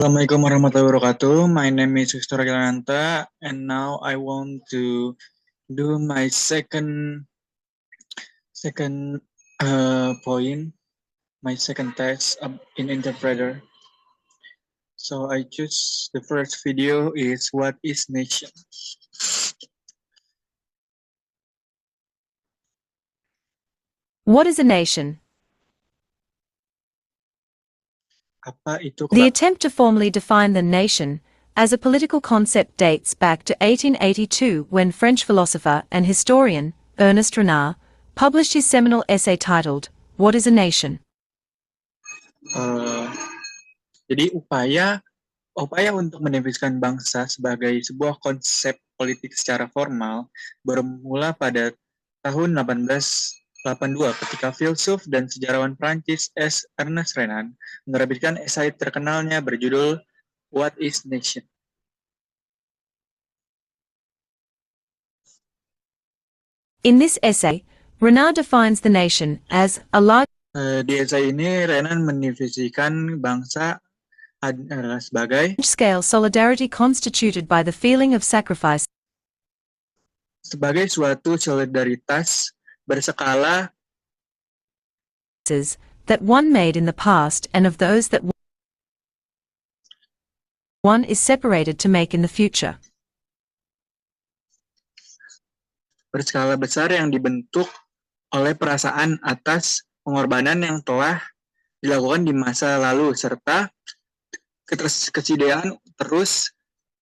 Assalamualaikum warahmatullahi wabarakatuh. My name is Victor Aguilaranta, and now I want to do my second point, my second test in interpreter. So I choose the first video is what is nation? What is a nation? Apa itu The kebangsaan? attempt to formally define the nation as a political concept dates back to 1882 when French philosopher and historian Ernest Renard published his seminal essay titled, What is a Nation? Jadi upaya untuk mendefinisikan bangsa sebagai sebuah konsep politik secara formal bermula pada tahun 1882 ketika filsuf dan sejarawan Prancis Ernest Renan menerbitkan esai terkenalnya berjudul What is Nation? In this essay, Renard defines the nation as a large Di esai ini Renan mendefinisikan bangsa adalah sebagai scale solidarity constituted by the feeling of sacrifice suatu solidaritas berskala that one made in the past and of those that one is separated to make in the future. Berskala besar yang dibentuk oleh perasaan atas pengorbanan yang telah dilakukan di masa lalu serta kesediaan terus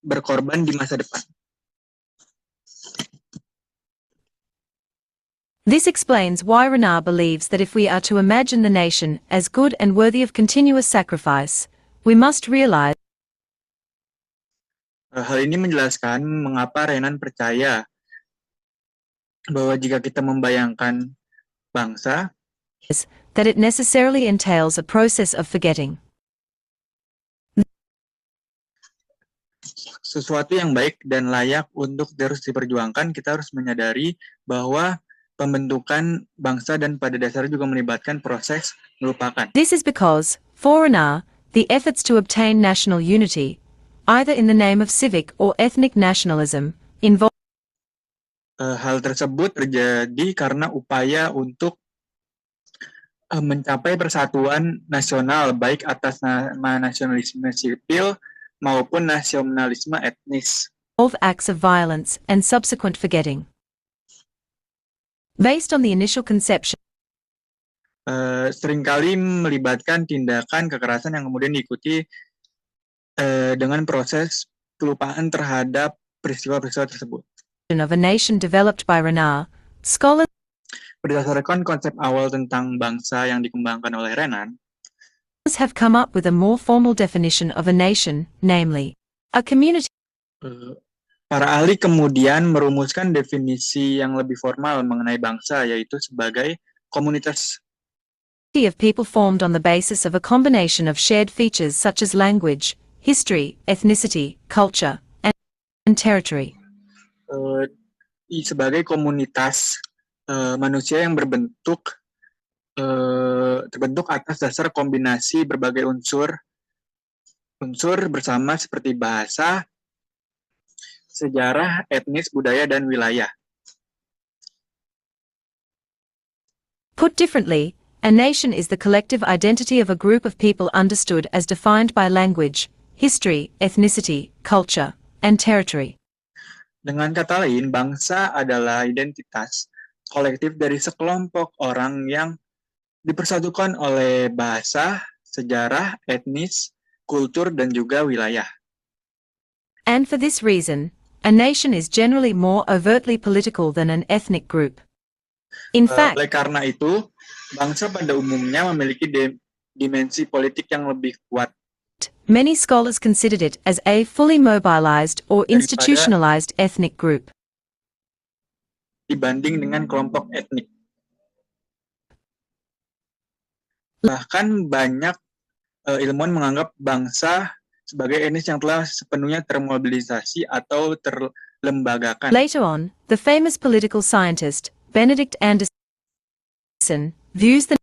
berkorban di masa depan. This explains why Renard believes that if we are to imagine the nation as good and worthy of continuous sacrifice, we must realize Hal ini menjelaskan mengapa Renan percaya bahwa jika kita membayangkan bangsa, that it necessarily entails a process of forgetting. Sesuatu yang baik dan layak untuk terus diperjuangkan, kita harus menyadari bahwa pembentukan bangsa dan pada dasarnya juga melibatkan proses melupakan. This is because, for Renard, the efforts to obtain national unity, either in the name of civic or ethnic nationalism, involve Hal tersebut terjadi karena upaya untuk mencapai persatuan nasional baik atas nama nasionalisme sipil maupun nasionalisme etnis. acts of violence and subsequent forgetting. Based on the initial conception, Seringkali melibatkan tindakan kekerasan yang kemudian diikuti dengan proses kelupaan terhadap peristiwa-peristiwa tersebut. of a nation developed by Renard, scholars Berdasarkan konsep awal tentang bangsa yang dikembangkan oleh Renan, have come up with a more formal definition of a nation, namely, a community para ahli kemudian merumuskan definisi yang lebih formal mengenai bangsa, yaitu sebagai komunitas of people formed on the basis of a combination of shared features such as language, history, ethnicity, culture, and territory. Sebagai komunitas manusia yang terbentuk atas dasar kombinasi berbagai unsur bersama seperti bahasa, sejarah, etnis, budaya, dan wilayah. Put differently, a nation is the collective identity of a group of people understood as defined by language, history, ethnicity, culture, and territory. Dengan kata lain, bangsa adalah identitas kolektif dari sekelompok orang yang dipersatukan oleh bahasa, sejarah, etnis, kultur, dan juga wilayah. And for this reason, a nation is generally more overtly political than an ethnic group. In fact, oleh karena itu, bangsa pada umumnya memiliki dimensi politik yang lebih kuat. Many scholars considered it as a fully mobilized or institutionalized ethnic group. Dibanding dengan kelompok etnik. Bahkan banyak ilmuwan menganggap bangsa sebagai etnis yang telah sepenuhnya termobilisasi atau terlembagakan. Later on, the famous political scientist Benedict Anderson views the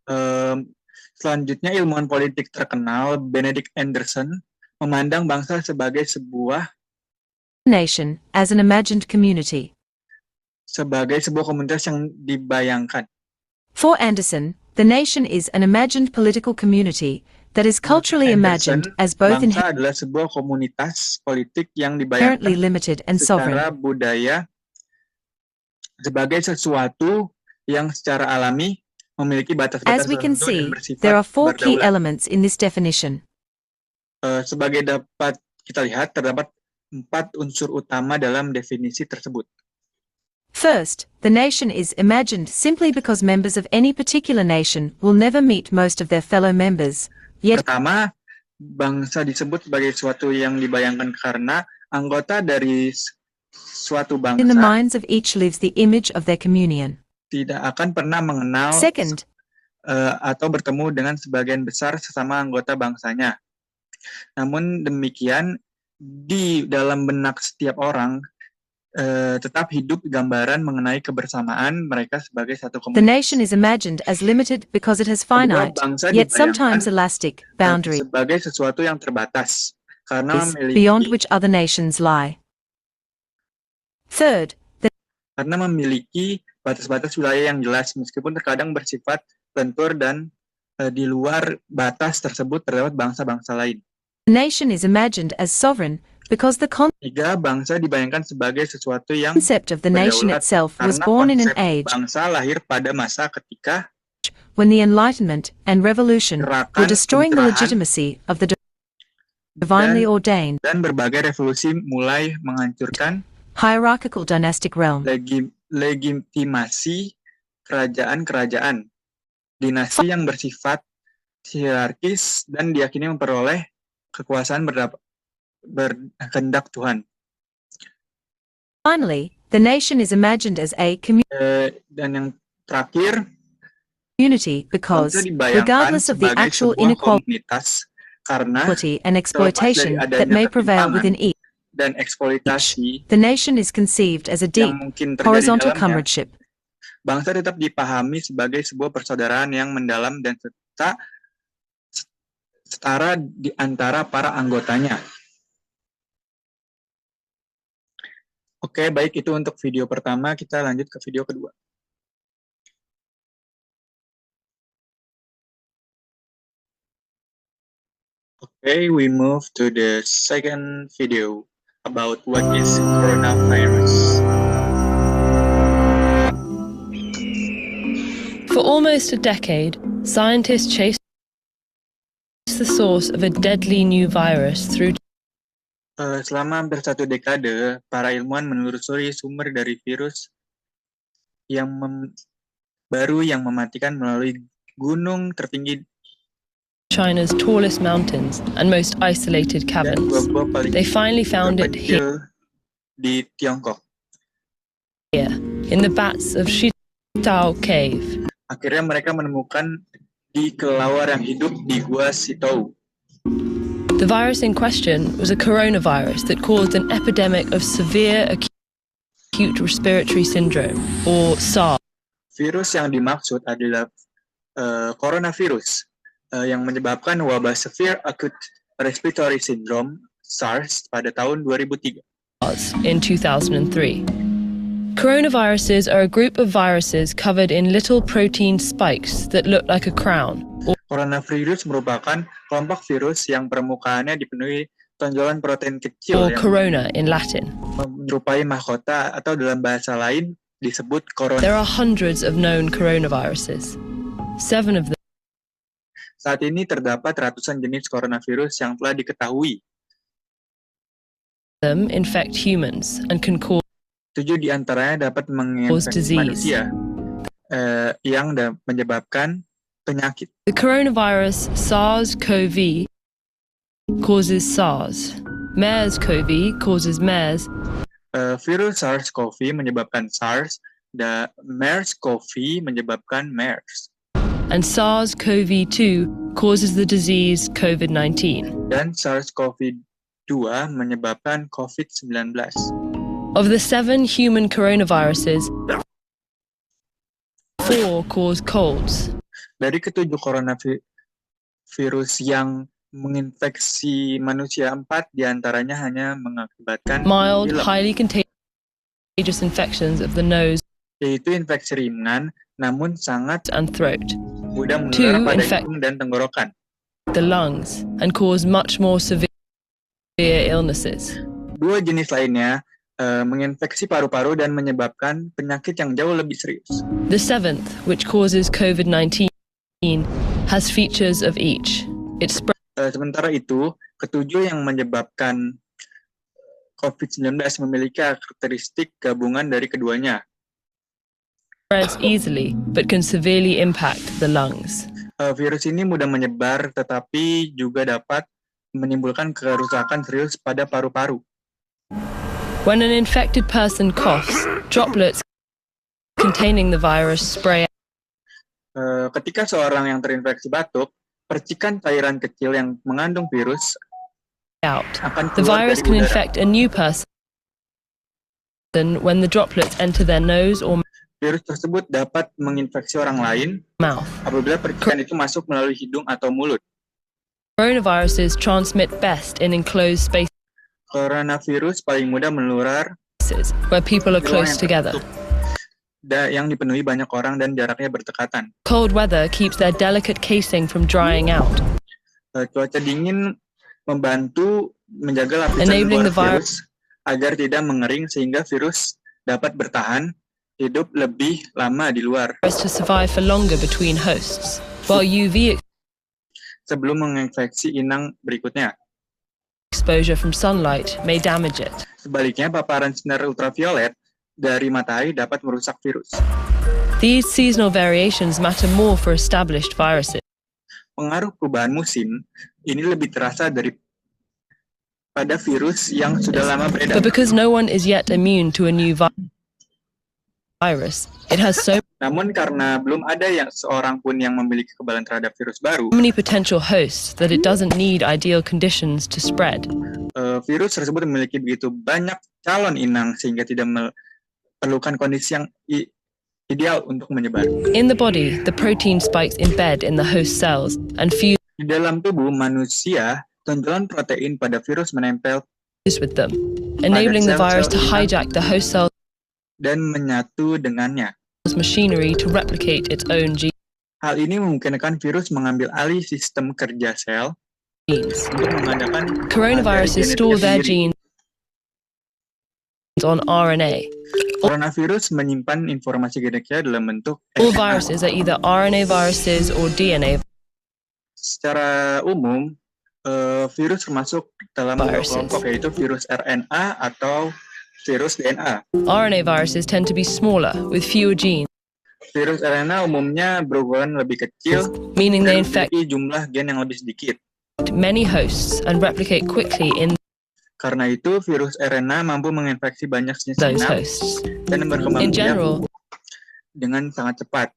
Selanjutnya ilmuwan politik terkenal Benedict Anderson memandang bangsa sebagai sebuah nation as an imagined community. Komunitas yang dibayangkan. For Anderson, the nation is an imagined political community that is culturally imagined as both Bangsa adalah sebuah komunitas politik yang inherently dibayangkan limited and sovereign. secara budaya sebagai sesuatu yang secara alami memiliki batas-batas As we can tertentu dan see, bersifat there are 4 key berdaulat. elements in this definition. Sebagai dapat kita lihat, terdapat 4 unsur utama dalam definisi tersebut. First, the nation is imagined simply because members of any particular nation will never meet most of their fellow members. Yet, Pertama, bangsa disebut sebagai sesuatu yang dibayangkan karena anggota dari suatu in the bangsa minds of each lives the image of their communion. tidak akan pernah mengenal Second, atau bertemu dengan sebagian besar sesama anggota bangsanya. Namun demikian, di dalam benak setiap orang tetap hidup gambaran mengenai kebersamaan mereka sebagai satu the komunitas. nation is imagined as limited because it has finite, Bangsa yet dibayangkan sometimes elastic, boundaries sebagai sesuatu yang terbatas karena beyond memiliki, which other nations lie. Third, karena memiliki batas-batas wilayah yang jelas meskipun terkadang bersifat lentur dan di luar batas tersebut terdapat bangsa-bangsa lain. the nation is imagined as sovereign because the 3. Bangsa dibayangkan sebagai sesuatu yang concept of the nation berdaulat itself was karena born in an konsep age bangsa lahir pada masa ketika when the Enlightenment and Revolution were gerakan destroying the pencerahan legitimacy of the divinely ordained dan berbagai revolusi mulai menghancurkan hierarchical dynastic realm. legitimasi kerajaan-kerajaan dinasti yang bersifat hierarkis dan diyakini memperoleh kekuasaan berkehendak Tuhan. Finally, the nation is imagined as a Dan yang terakhir, community because, bangsa dibayangkan regardless of the sebagai actual sebuah inequality komunitas karena and exploitation dari that adanya may prevail ketimpangan within each, dan eksploitasi the nation is conceived as a deep, yang mungkin terjadi horizontal dalamnya, comradeship. bangsa tetap dipahami sebagai sebuah persaudaraan yang mendalam dan setara di antara para anggotanya. Oke, baik, itu untuk video pertama. Kita lanjut ke video kedua. Okay, we move to the second video about what is coronavirus. For almost a decade, scientists chased the source of a deadly new virus through Selama hampir 1 dekade, para ilmuwan menelusuri sumber dari virus yang baru yang mematikan melalui gunung tertinggi China's tallest mountains and most isolated dan caverns. gua paling They finally found it here terpencil di Tiongkok. in the bats of Shitao Cave. Akhirnya mereka menemukan di kelelawar yang hidup di Gua Sitou. The virus in question was a coronavirus that caused an epidemic of severe acute respiratory syndrome, or SARS. Virus yang dimaksud adalah coronavirus yang menyebabkan wabah severe acute respiratory syndrome SARS pada tahun 2003. In 2003. Coronaviruses are a group of viruses covered in little protein spikes that look like a crown. Coronavirus merupakan kelompok virus yang permukaannya dipenuhi tonjolan protein Or kecil yang corona in Latin. menyerupai mahkota atau dalam bahasa lain disebut corona. There are hundreds of known coronaviruses. 7 of Saat ini terdapat ratusan jenis coronavirus yang telah diketahui. them infect humans and can cause 7 di antaranya dapat menginfeksi disease. manusia yang menyebabkan penyakit. The coronavirus SARS-CoV causes SARS. MERS-CoV causes MERS. Virus SARS-CoV menyebabkan SARS, dan MERS-CoV menyebabkan MERS. And SARS-CoV-2 causes the disease COVID-19. Dan SARS-CoV-2 menyebabkan COVID-19. Of the 7 human coronaviruses, 4 cause colds. Dari ke-7 coronavirus yang menginfeksi manusia, 4 diantaranya hanya mengakibatkan Mild, pilek, highly contagious infections of the nose yaitu infeksi ringan namun sangat and throat, mudah menular 2 pada infect hidung dan tenggorokan. the lungs and cause much more severe illnesses. 2 jenis lainnya menginfeksi paru-paru dan menyebabkan penyakit yang jauh lebih serius. The 7th, which causes COVID-19, has features of each. It Sementara itu, ke-7 yang menyebabkan COVID-19 memiliki karakteristik gabungan dari keduanya. spreads easily but can severely impact the lungs. Virus ini mudah menyebar tetapi juga dapat menimbulkan kerusakan serius pada paru-paru. When an infected person coughs, droplets containing the virus spray Ketika seorang yang terinfeksi batuk, percikan cairan kecil yang mengandung virus out. akan The keluar virus dari can udara. infect a new person when the droplets enter their nose or Virus tersebut dapat menginfeksi orang lain mouth. apabila percikan itu masuk melalui hidung atau mulut. Coronaviruses transmit best in enclosed spaces Coronavirus paling mudah menular where people are di ruang close yang together. tertutup, yang dipenuhi banyak orang dan jaraknya berdekatan. Cold weather keeps their delicate casing from drying out, Cuaca dingin membantu menjaga lapisan enabling luar the virus virus agar tidak mengering sehingga virus dapat bertahan hidup lebih lama di luar to survive for longer between hosts, while UV sebelum menginfeksi inang berikutnya. exposure from sunlight may damage it. Sebaliknya, paparan sinar ultraviolet dari matahari dapat merusak virus. These seasonal variations matter more for established viruses. Pengaruh perubahan musim ini lebih terasa pada virus yang sudah lama beredar. But because no one is yet immune to a new virus, it has so Namun karena belum ada seorang pun yang memiliki kekebalan terhadap virus baru, many potential hosts that it doesn't need ideal conditions to spread. Virus tersebut memiliki begitu banyak calon inang sehingga tidak memerlukan kondisi yang ideal untuk menyebar. In the body, the protein spikes embed in the host cells and fuse Di dalam tubuh manusia, tonjolan protein pada virus menempel with them, enabling the virus to hijack the host cell's dan menyatu dengannya. machinery to replicate its own Hal ini memungkinkan virus mengambil alih sistem kerja sel genes. untuk mengadakan Coronaviruses store their genes on RNA. Coronavirus menyimpan informasi genetiknya dalam bentuk All RNA. viruses are either RNA viruses or DNA Secara umum, virus termasuk dalam dua Viruses. kelompok, yaitu virus RNA atau virus DNA. RNA viruses tend to be smaller with fewer genes, Virus RNA umumnya berukuran lebih kecil meaning they dan infect memiliki jumlah gen yang lebih sedikit. many hosts and replicate quickly in Karena itu, virus RNA mampu menginfeksi banyak jenis those inang hosts. dan berkembang In biak general, dengan sangat cepat.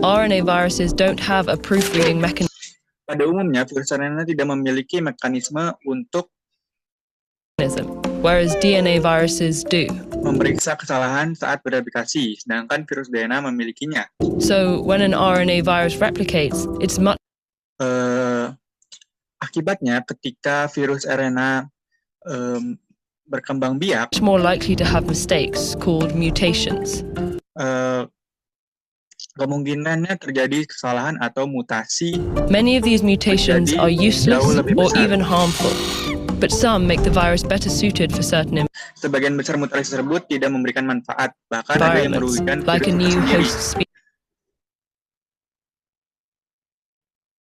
RNA viruses don't have a proofreading mechanism Pada umumnya, virus RNA tidak memiliki mekanisme untuk whereas DNA viruses do. memeriksa kesalahan saat bereplikasi, sedangkan virus DNA memilikinya. So when an RNA virus replicates, it's much Akibatnya, ketika virus RNA berkembang biak, more likely to have mistakes called mutations. kemungkinannya terjadi kesalahan atau mutasi. Many of these mutations are useless or even harmful, but some make the virus better suited for certain Sebagian besar mutasi tersebut tidak memberikan manfaat, bahkan ada yang environments, merugikan like a virus new sendiri. host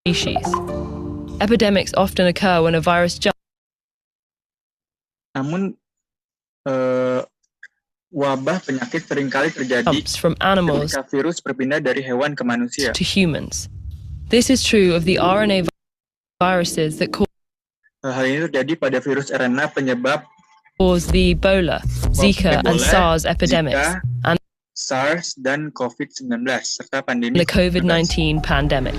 species. Epidemics often occur when a virus Namun, wabah penyakit seringkali terjadi jumps from animals ketika virus berpindah dari hewan ke manusia. to humans. This is true of the RNA viruses that Hal ini terjadi pada virus RNA penyebab cause the Ebola, Zika, and Ebola, SARS epidemics, Zika, and SARS, dan COVID-19, serta pandemi the COVID-19 pandemic.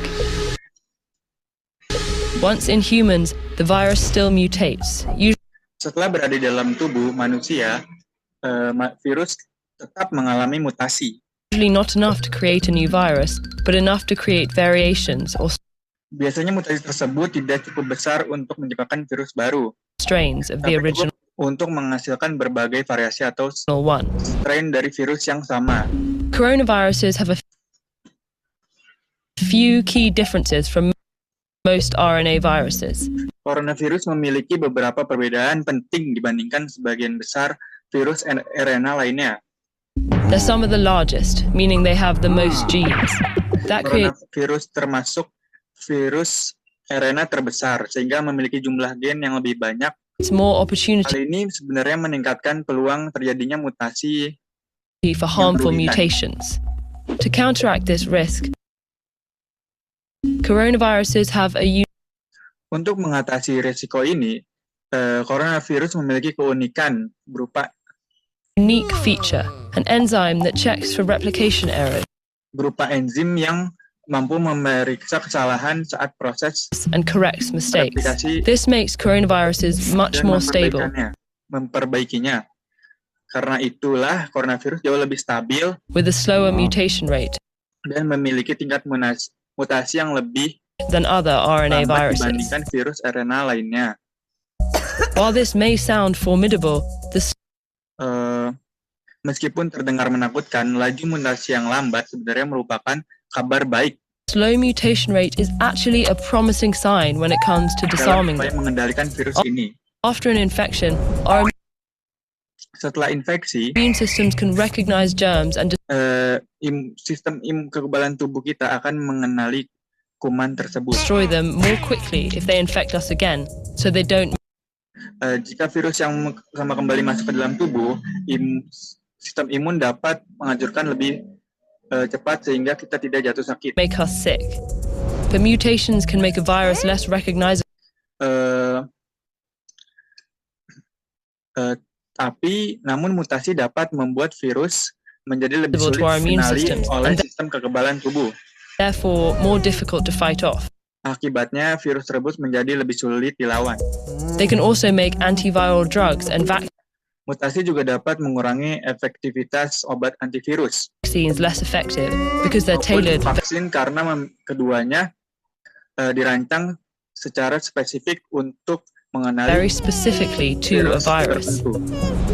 Once in humans, the virus still mutates, Setelah berada di dalam tubuh manusia, virus tetap mengalami mutasi. usually not enough to create a new virus, but enough to create variations or Biasanya mutasi tersebut tidak cukup besar untuk menciptakan virus baru, strains of the tapi original cukup untuk menghasilkan berbagai variasi atau one. strain dari virus yang sama. Coronaviruses have a few key differences from most RNA viruses. Coronavirus memiliki beberapa perbedaan penting dibandingkan sebagian besar virus RNA lainnya. They're some of the largest, meaning they have the most genes. That creates Coronavirus termasuk virus RNA terbesar, sehingga memiliki jumlah gen yang lebih banyak. more opportunity Hal ini sebenarnya meningkatkan peluang terjadinya mutasi for harmful merugikan. mutations. To counteract this risk, coronaviruses have a Untuk mengatasi risiko ini, coronavirus memiliki keunikan berupa unique feature, an enzyme that checks for replication errors enzim yang mampu memeriksa kesalahan saat proses and corrects mistakes. replikasi This makes coronaviruses much dan more stable. memperbaikinya. Karena itulah coronavirus jauh lebih stabil With a slower mutation rate dan memiliki tingkat mutasi yang lebih than other RNA lambat viruses. dibandingkan virus RNA lainnya. While this may sound formidable, the Meskipun terdengar menakutkan, laju mutasi yang lambat sebenarnya merupakan kabar baik slow mutation rate is actually a promising sign when it comes to dalam disarming upaya them. mengendalikan virus ini. After an infection, our Setelah infeksi, immune systems can recognize germs and sistem kekebalan tubuh kita akan mengenali kuman tersebut. destroy them more quickly if they infect us again, so they don't Jika virus yang sama kembali masuk ke dalam tubuh, sistem imun dapat menghancurkan lebih cepat sehingga kita tidak jatuh sakit. make us sick. But mutations can make a virus less recognizable Namun mutasi dapat membuat virus menjadi lebih sulit to our immune dikenali systems, oleh and sistem kekebalan tubuh. therefore more difficult to fight off. Akibatnya virus tersebut menjadi lebih sulit dilawan. They can also make antiviral drugs and Mutasi juga dapat mengurangi efektivitas obat antivirus. vaccines less effective because they're maupun tailored vaksin karena keduanya dirancang secara spesifik untuk mengenali very specifically to a virus. tertentu.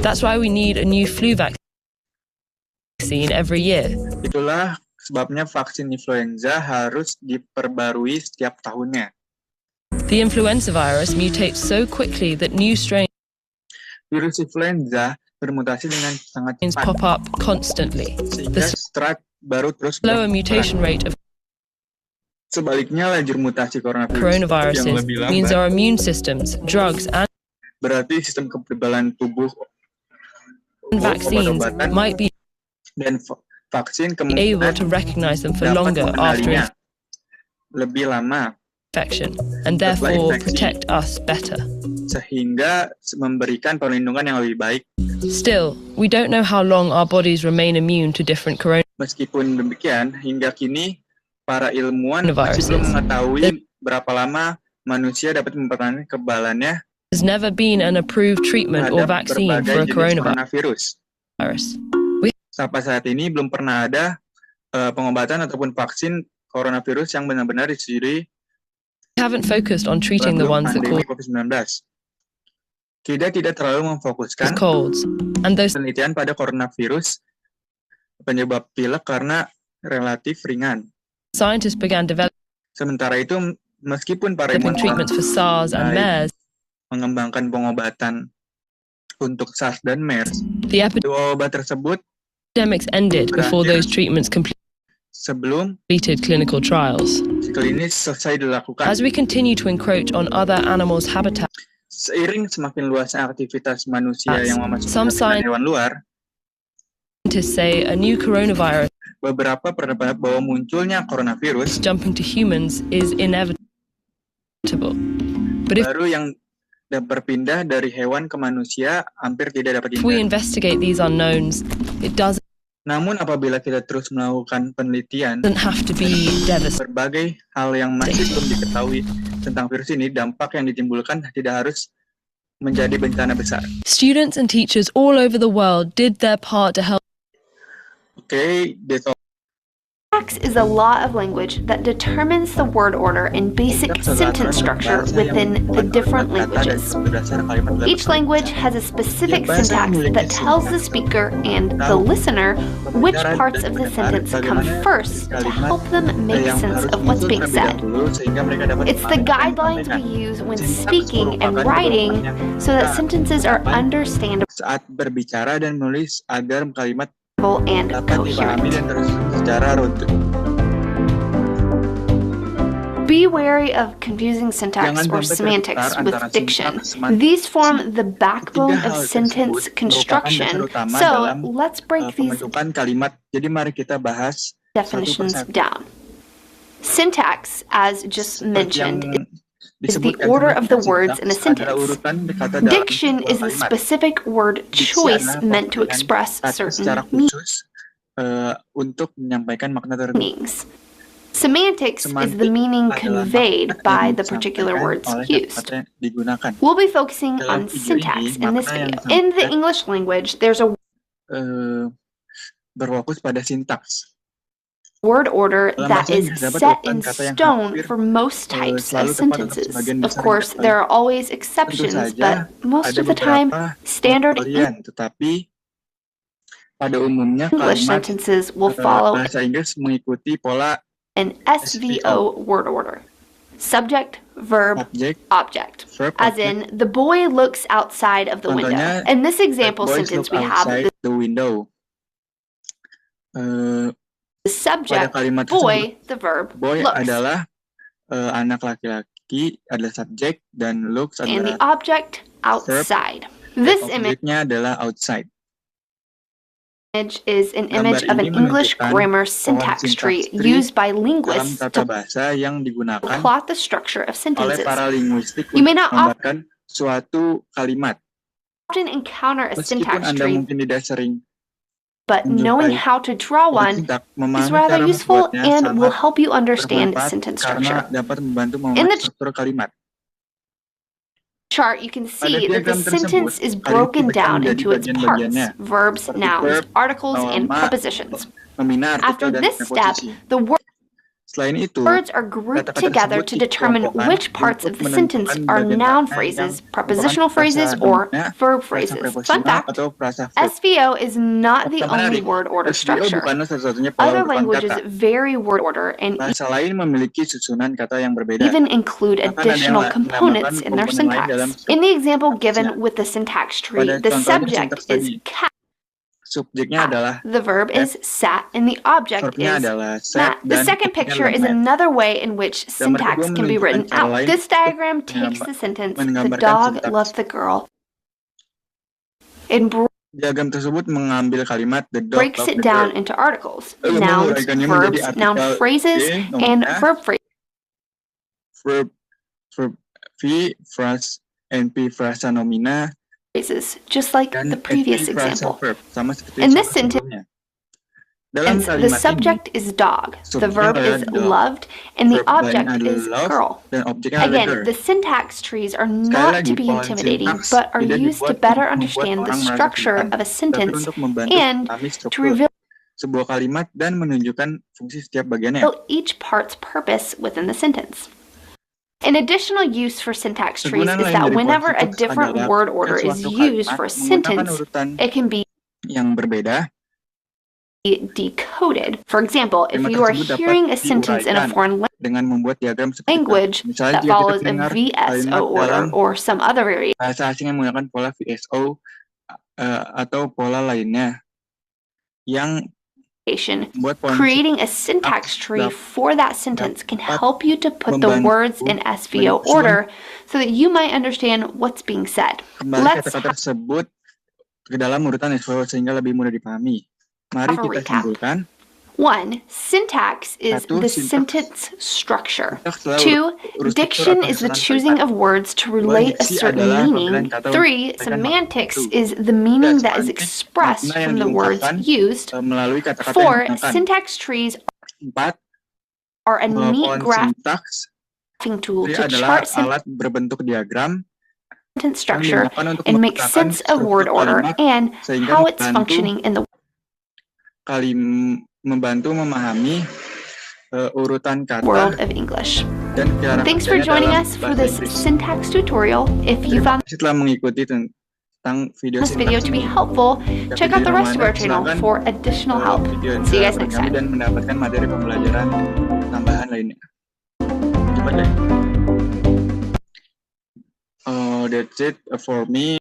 That's why we need a new flu vaccine every year. Itulah sebabnya vaksin influenza harus diperbarui setiap tahunnya. The influenza virus mutates so quickly that new strains Virus influenza bermutasi dengan sangat cepat, pop up constantly. sehingga The strat baru terus slower berkembang. mutation rate of Sebaliknya, lajur mutasi yang coronaviruses lebih means lambat our immune systems, drugs, and berarti sistem kekebalan tubuh vaccines obat-obatan might be dan vaksin able kemungkinan to recognize them for dapat longer after mengenalinya lebih lama, infection and Setelah therefore infeksi. protect us better. sehingga memberikan perlindungan yang lebih baik. Still, we don't know how long our bodies remain immune to different Meskipun demikian, hingga kini para ilmuwan masih Coronaviruses. belum mengetahui berapa lama manusia dapat mempertahankan kekebalannya There's never been an approved treatment or terhadap vaccine for a berbagai jenis coronavirus. coronavirus. Sampai saat ini belum pernah ada pengobatan ataupun vaksin coronavirus yang benar-benar disetujui We haven't focused on treating the sebelum ones that pandemi cause COVID-19. Kita tidak terlalu memfokuskan colds and those penelitian pada coronavirus penyebab pilek karena relatif ringan. scientists began developing Sementara itu, meskipun para ilmuwan treatments for SARS and MERS, mengembangkan pengobatan untuk SARS dan MERS, the dua obat tersebut epidemics ended before those treatments sebelum completed clinical trials. uji klinis selesai dilakukan. As we continue to encroach on other animals' habitats, Seiring semakin luasnya aktivitas manusia yang memasuki Some habitat hewan luar, scientists say a new coronavirus beberapa berpendapat bahwa munculnya coronavirus jumping to humans is inevitable. But if baru yang berpindah dari hewan ke manusia hampir tidak dapat we dihindari. investigate these unknowns, it doesn't Namun apabila kita terus melakukan penelitian, have to be devastating. berbagai hal yang masih belum diketahui tentang virus ini, dampak yang ditimbulkan tidak harus menjadi bencana besar. Students and teachers all over the world did their part to help Oke, that's all. Syntax is a law of language that determines the word order and basic sentence structure within the different languages. Each language has a specific syntax that tells the speaker and the listener which parts of the sentence come first to help them make sense of what's being said. It's the guidelines we use when speaking and writing so that sentences are understandable Saat berbicara dan menulis agar kalimat and dapat dipahami coherent. dan tersusun secara runtut. Be wary of confusing syntax Jangan or sampai semantics tertukar with antara diction. sintaks, semantik. These form the backbone Ketiga of hal sentence tersebut construction. merupakan dasar utama So dalam, let's break these pembentukan kalimat. Jadi mari kita bahas satu definitions persatu. down. Syntax, as just Seperti mentioned, yang is the disebutkan order of the sebelumnya, words in a sintaks adalah sentence. urutan kata dalam Diction sebuah is the kalimat. specific word Diksi choice adalah meant to pemilihan express kata secara certain khusus untuk menyampaikan makna tertentu. meanings. Semantics is Semantik the meaning adalah conveyed makna by yang the particular disampaikan words oleh used. kata-kata yang digunakan. We'll be focusing Dalam on video syntax ini, in this makna yang video. In the disampaikan English language, there's a berfokus pada sintaks. word order Dalam that bahasa is Inggris terdapat set urutan in kata yang stone hampir, for most types selalu tepat of untuk sentences. sebagian Of besar course, kata. there are always Tentu exceptions, saja but most ada of the time, beberapa standard pengecualian, tetapi pada umumnya English kalimat sentences will follow bahasa Inggris mengikuti pola an SVO word order. Subject, verb, subject, object. verb, As object. in, the boy looks outside of the window. Contohnya, In this example Boys sentence, look we have outside the window. the Pada subject, kalimat tersebut, boy, the verb, boy looks. adalah anak laki-laki, adalah subjek, dan looks And the adalah object, outside. This image objeknya adalah outside. is an image Gambar of ini an English menunjukkan grammar pohon syntax tree syntax tree used by dalam linguists tata to bahasa yang digunakan plot the structure of oleh sentences. para linguistik You may untuk not menggambarkan suatu kalimat. often encounter a Meskipun syntax Anda tree, mungkin tidak sering but knowing menjumpai how to draw pohon one syntax, is memahami rather cara useful membuatnya and will sangat help you understand bermanfaat sentence karena structure. dapat membantu In memahami the struktur kalimat. chart, you can Pada see that the diagram tersebut, sentence is kalimat broken dibagi down menjadi into its parts: bagian-bagiannya, verbs, seperti nouns, verb, articles, and nama, prepositions. nomina, After artikel, dan this step, preposisi. the Selain itu, words are grouped kata-kata together tersebut to determine dikelompokkan which parts untuk of the sentence menentukan are bagian noun makna phrases, yang prepositional merupakan phrases, frasa or domina, verb frasa phrases. Fun preposisional, fact, atau frasa verb. SVO is not the Fakta only menarik, word order SVO structure. bukanlah satu-satunya pola Other urutan languages kata. vary word order and Bahasa lain memiliki susunan kata yang berbeda. even include Bahkan ada yang additional dinamakan components in their komponen lain dalam syntax. In the example syntaksnya. given with the syntax tree, Pada the contohnya subject sintaks is tadi, cat, subjeknya adalah the verb is sat, and the object verbnya is adalah mat. set The dan second objeknya picture adalah is mat. another way in which Gambar syntax kedua can be menunjukkan written cara out. lain This untuk diagram takes the sentence, the menggambarkan dog sintaks. loved the girl, and Diagram tersebut mengambil kalimat the dog breaks loved it the down girl, into articles, lalu nouns, menguraikannya menjadi verbs, noun artikel phrases, V, and nomina, verb phrases. verb V, phrase, NP, frasa nomina, Just like dan the previous SP, frasa example. verb, sama seperti In this contoh sebelumnya. Dalam The kalimat subject is dog, the subjeknya verb adalah is dog, loved, and the verb lain object adalah is love, girl. dan objeknya adalah Again, girl. the syntax trees are Sekali not lagi, to be pohon intimidating, sintaks but are tidak used to dibuat better untuk membuat understand the orang merasa structure kesulitan, of a tapi sentence untuk membantu and memahami to struktur reveal sebuah kalimat dan menunjukkan fungsi setiap bagiannya. each part's purpose within the sentence. An additional use for syntax trees Kegunaan is lain that dari pohon whenever a sintaks different adalah word order ketika is suatu used kalimat for a menggunakan sentence, urutan it can be yang berbeda. decoded. For example, if Kalimat you are tersebut dapat hearing a sentence in a diuraikan foreign dengan membuat diagram seperti language misalnya that jika kita follows a mendengar VSO kalimat order dalam or some other variation, bahasa asing yang menggunakan pola VSO atau pola lainnya yang membuat pohon creating a syntax tree for that sentence can help you to put the membantu words in SVO menyusun order so that you might understand what's being said. kembali Let's kata-kata tersebut ke dalam urutan SVO sehingga lebih mudah dipahami. Mari have a kita recap. simpulkan. 1. Syntax is Satu, the sintaks. sentence structure. Sintaks adalah 2. urut struktur Diction atau is the susunan choosing kalimat. of words to relate a diksi certain adalah meaning. pemilihan kata untuk 3. menyampaikan Semantics maksud. is the meaning that is Semantik, expressed makna yang from the words diungkapkan, used. melalui kata-kata 4. yang digunakan. Syntax trees 4. are a neat Pohon graphing sintaks tool to adalah chart alat berbentuk diagram sentence yang structure digunakan untuk and make memetakan sense of struktur word order kalimat and sehingga how it's membantu functioning in the membantu memahami urutan kata World of English. dan cara Thanks for kerjanya joining dalam us for bahasa this Inggris. syntax tutorial. If you Terima found kasih telah mengikuti tentang video this video to be helpful, check out the rest of our channel for additional help. See you guys next time. Dan mendapatkan materi pembelajaran tambahan lainnya. Coba deh. That's it for me.